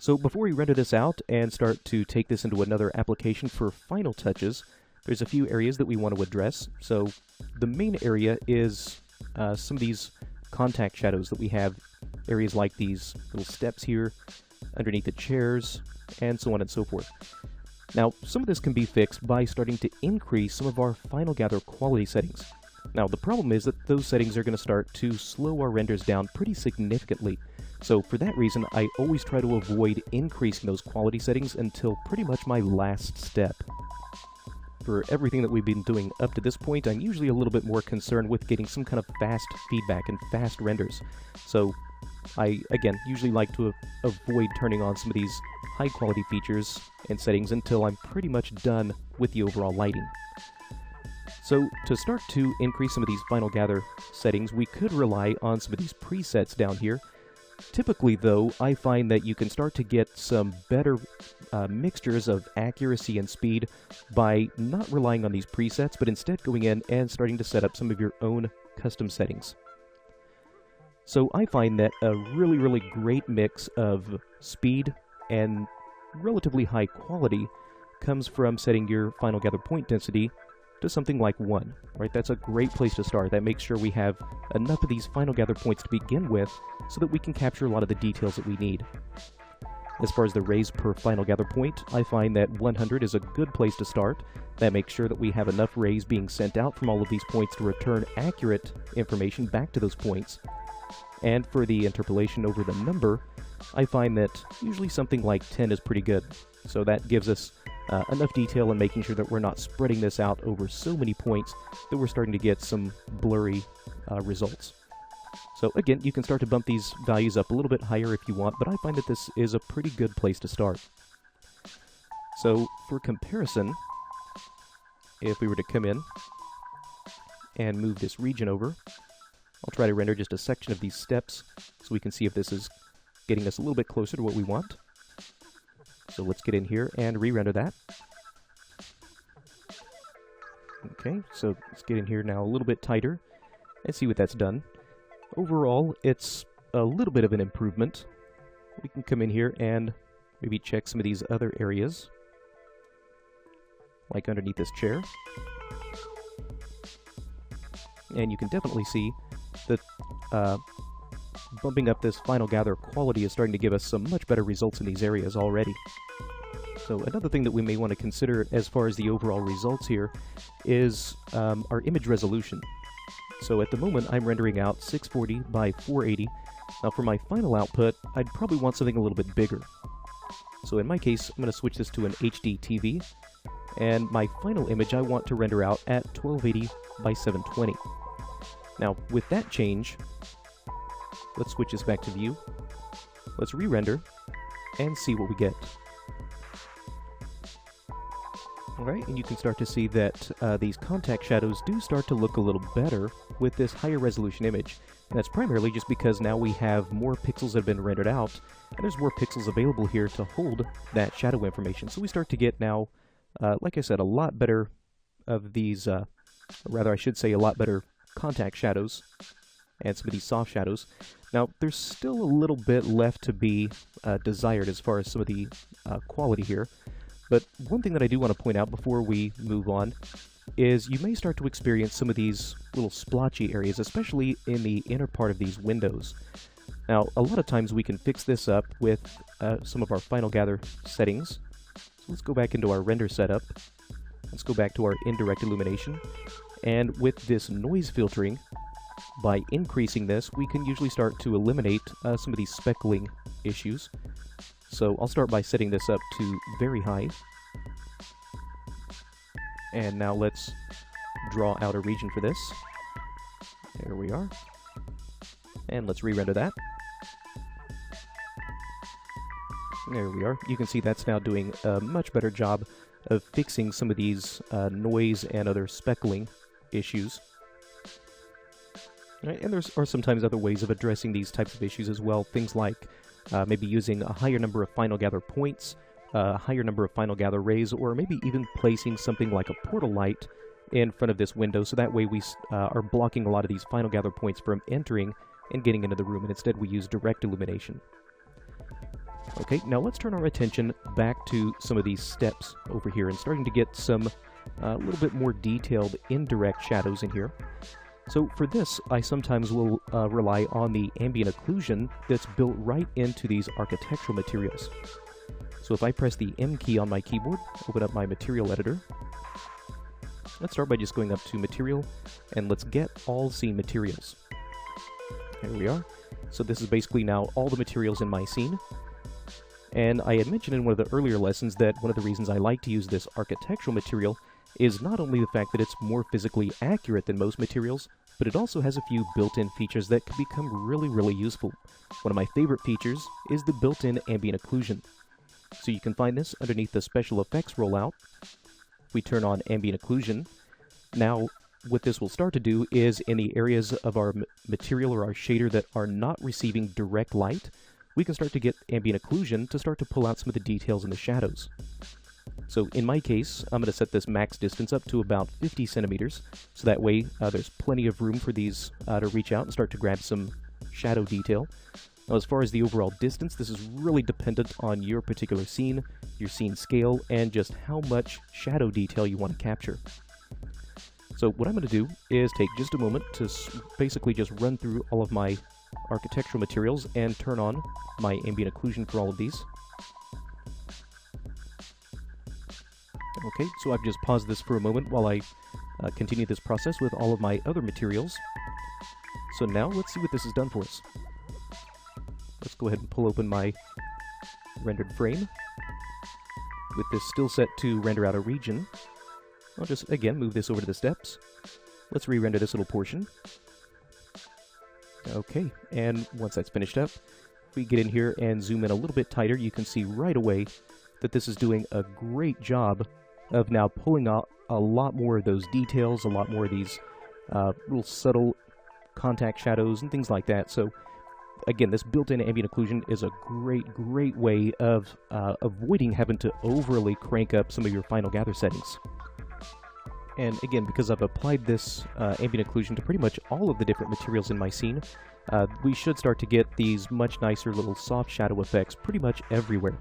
So before we render this out and start to take this into another application for final touches, there's a few areas that we want to address. So the main area is some of these contact shadows that we have, areas like these little steps here, underneath the chairs, and so on and so forth. Now, some of this can be fixed by starting to increase some of our Final Gather quality settings. Now, the problem is that those settings are going to start to slow our renders down pretty significantly. So for that reason, I always try to avoid increasing those quality settings until pretty much my last step. For everything that we've been doing up to this point, I'm usually a little bit more concerned with getting some kind of fast feedback and fast renders. So I, again, usually like to avoid turning on some of these high quality features and settings until I'm pretty much done with the overall lighting. So to start to increase some of these Final Gather settings, we could rely on some of these presets down here. Typically, though, I find that you can start to get some better mixtures of accuracy and speed by not relying on these presets, but instead going in and starting to set up some of your own custom settings. So I find that a really great mix of speed and relatively high quality comes from setting your Final Gather point density to something like 1, right? That's a great place to start. That makes sure we have enough of these Final Gather points to begin with so that we can capture a lot of the details that we need. As far as the rays per Final Gather point, I find that 100 is a good place to start. That makes sure that we have enough rays being sent out from all of these points to return accurate information back to those points. And for the interpolation over the number, I find that usually something like 10 is pretty good. So that gives us enough detail in making sure that we're not spreading this out over so many points that we're starting to get some blurry results. So again, you can start to bump these values up a little bit higher if you want, but I find that this is a pretty good place to start. So for comparison, if we were to come in and move this region over, I'll try to render just a section of these steps so we can see if this is getting us a little bit closer to what we want. So let's get in here and re-render that. Okay, so let's get in here now a little bit tighter and see what that's done. Overall, it's a little bit of an improvement. We can come in here and maybe check some of these other areas, like underneath this chair. And you can definitely see that bumping up this Final Gather quality is starting to give us some much better results in these areas already. So another thing that we may want to consider as far as the overall results here is our image resolution. So at the moment I'm rendering out 640 by 480. Now for my final output, I'd probably want something a little bit bigger. So in my case, I'm going to switch this to an HD TV, and my final image I want to render out at 1280 by 720. Now with that change, let's switch this back to view. Let's re-render and see what we get. Alright, and you can start to see that these contact shadows do start to look a little better with this higher resolution image. And that's primarily just because now we have more pixels that have been rendered out, and there's more pixels available here to hold that shadow information. So we start to get now, like I said, a lot better of these, rather I should say a lot better contact shadows and some of these soft shadows. Now, there's still a little bit left to be desired as far as some of the quality here. But one thing that I do want to point out before we move on is you may start to experience some of these little splotchy areas, especially in the inner part of these windows. Now, a lot of times we can fix this up with some of our Final Gather settings. So let's go back into our render setup. Let's go back to our indirect illumination. And with this noise filtering, by increasing this, we can usually start to eliminate some of these speckling issues. So I'll start by setting this up to very high. And now let's draw out a region for this. There we are. And let's re-render that. There we are. You can see that's now doing a much better job of fixing some of these noise and other speckling issues. Right, and there are sometimes other ways of addressing these types of issues as well. Things like maybe using a higher number of Final Gather points, a higher number of Final Gather rays, or maybe even placing something like a portal light in front of this window, so that way we are blocking a lot of these Final Gather points from entering and getting into the room, and instead we use direct illumination. Okay, now let's turn our attention back to some of these steps over here and starting to get some a little bit more detailed indirect shadows in here. So for this, I sometimes will rely on the ambient occlusion that's built right into these architectural materials. So if I press the M key on my keyboard, open up my material editor, let's start by just going up to Material, and let's get all scene materials. There we are. So this is basically now all the materials in my scene. And I had mentioned in one of the earlier lessons that one of the reasons I like to use this architectural material is not only the fact that it's more physically accurate than most materials, but it also has a few built-in features that can become really useful. One of my favorite features is the built-in ambient occlusion. So you can find this underneath the special effects rollout. We turn on ambient occlusion. Now, what this will start to do is in the areas of our material or our shader that are not receiving direct light, we can start to get ambient occlusion to start to pull out some of the details in the shadows. So in my case, I'm going to set this max distance up to about 50 centimeters, so that way there's plenty of room for these to reach out and start to grab some shadow detail. Now as far as the overall distance, this is really dependent on your particular scene, your scene scale, and just how much shadow detail you want to capture. So what I'm going to do is take just a moment to basically just run through all of my architectural materials and turn on my ambient occlusion for all of these. Okay, so I've just paused this for a moment while I continue this process with all of my other materials. So now let's see what this has done for us. Let's go ahead and pull open my rendered frame. With this still set to render out a region, I'll just again move this over to the steps. Let's re-render this little portion. Okay, and once that's finished up, if we get in here and zoom in a little bit tighter, you can see right away that this is doing a great job of now pulling out a lot more of those details, a lot more of these little subtle contact shadows and things like that. So again, this built-in ambient occlusion is a great way of avoiding having to overly crank up some of your final gather settings. And again, because I've applied this ambient occlusion to pretty much all of the different materials in my scene, we should start to get these much nicer little soft shadow effects pretty much everywhere.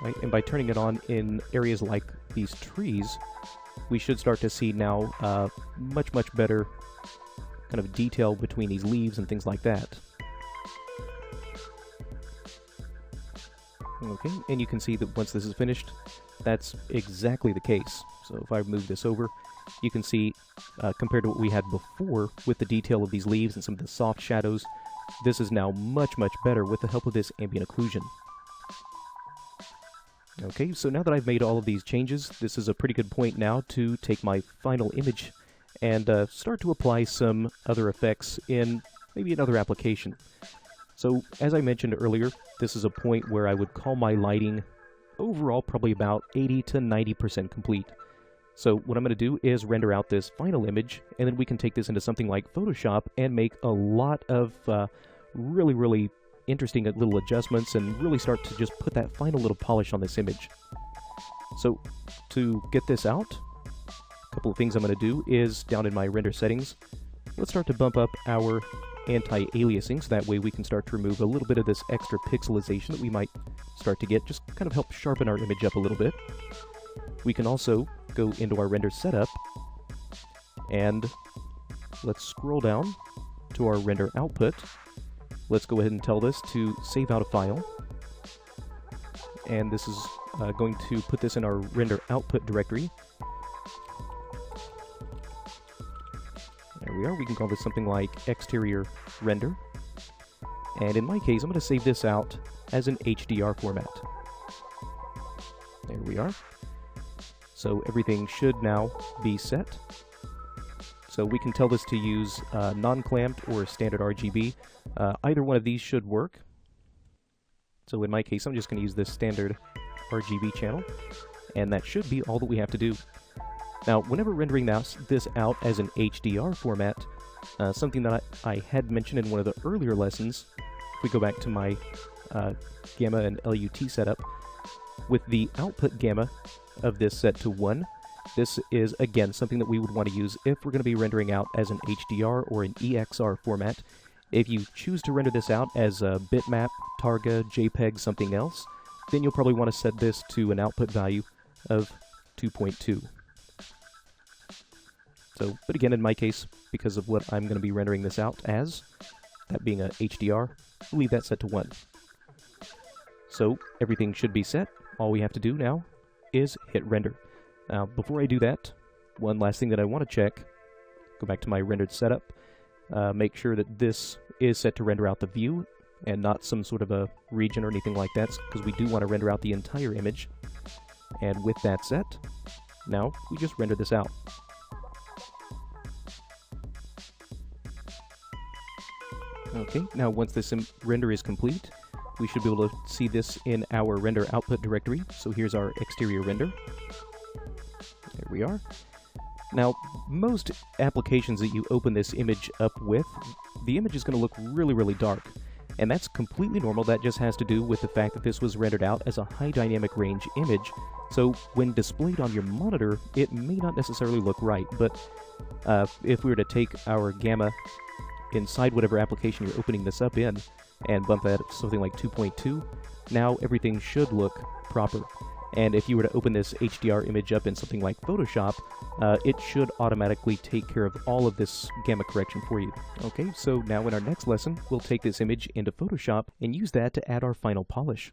Right? And by turning it on in areas like these trees, we should start to see now much better kind of detail between these leaves and things like that. Okay, and you can see that once this is finished, that's exactly the case. So if I move this over, you can see compared to what we had before with the detail of these leaves and some of the soft shadows, this is now much better with the help of this ambient occlusion. Okay, so now that I've made all of these changes, this is a pretty good point now to take my final image and start to apply some other effects in maybe another application. So as I mentioned earlier, this is a point where I would call my lighting overall probably about 80 to 90% complete. So what I'm going to do is render out this final image, and then we can take this into something like Photoshop and make a lot of really interesting little adjustments and really start to just put that final little polish on this image. So to get this out, a couple of things I'm going to do is down in my render settings, let's start to bump up our anti-aliasing, so that way we can start to remove a little bit of this extra pixelization that we might start to get, just kind of help sharpen our image up a little bit. We can also go into our render setup, and let's scroll down to our render output. Let's go ahead and tell this to save out a file, and this is going to put this in our render output directory. There we are. We can call this something like exterior render. And in my case, I'm going to save this out as an HDR format. There we are. So everything should now be set. So we can tell this to use non-clamped or standard RGB. Either one of these should work. So in my case, I'm just going to use this standard RGB channel, and that should be all that we have to do. Now, whenever rendering this out as an HDR format, something that I had mentioned in one of the earlier lessons, if we go back to my gamma and LUT setup, with the output gamma of this set to 1, this is, again, something that we would want to use if we're going to be rendering out as an HDR or an EXR format. If you choose to render this out as a bitmap, Targa, JPEG, something else, then you'll probably want to set this to an output value of 2.2. So, but again, in my case, because of what I'm going to be rendering this out as, that being a HDR, we'll leave that set to 1. So, everything should be set. All we have to do now is hit render. Now, before I do that, one last thing that I want to check, go back to my rendered setup, make sure that this is set to render out the view and not some sort of a region or anything like that, because we do want to render out the entire image. And with that set, now we just render this out. Okay, now once this render is complete, we should be able to see this in our render output directory. So here's our exterior render. There we are. Now, most applications that you open this image up with, the image is going to look really, really dark. And that's completely normal. That just has to do with the fact that this was rendered out as a high dynamic range image. So when displayed on your monitor, it may not necessarily look right. But if we were to take our gamma inside whatever application you're opening this up in and bump that to something like 2.2, now everything should look proper. And if you were to open this HDR image up in something like Photoshop, it should automatically take care of all of this gamma correction for you. Okay, so now in our next lesson, we'll take this image into Photoshop and use that to add our final polish.